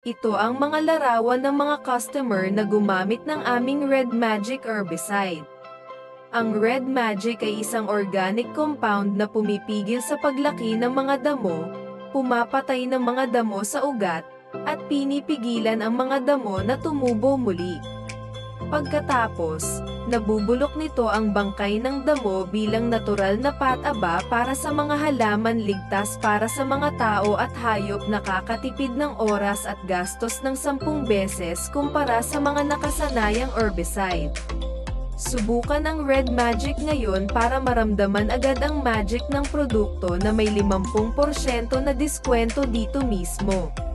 Ito ang mga larawan ng mga customer na gumamit ng aming Red Magic herbicide. Ang Red Magic ay isang organic compound na pumipigil sa paglaki ng mga damo, pumapatay ng mga damo sa ugat, at pinipigilan ang mga damo na tumubo muli. Pagkatapos, nabubulok nito ang bangkay ng damo bilang natural na pataba para sa mga halaman, ligtas para sa mga tao at hayop, nakakatipid ng oras at gastos ng 10 beses kumpara sa mga nakasanayang herbicide. Subukan ang Red Magic ngayon para maramdaman agad ang magic ng produkto na may 50% na diskwento dito mismo.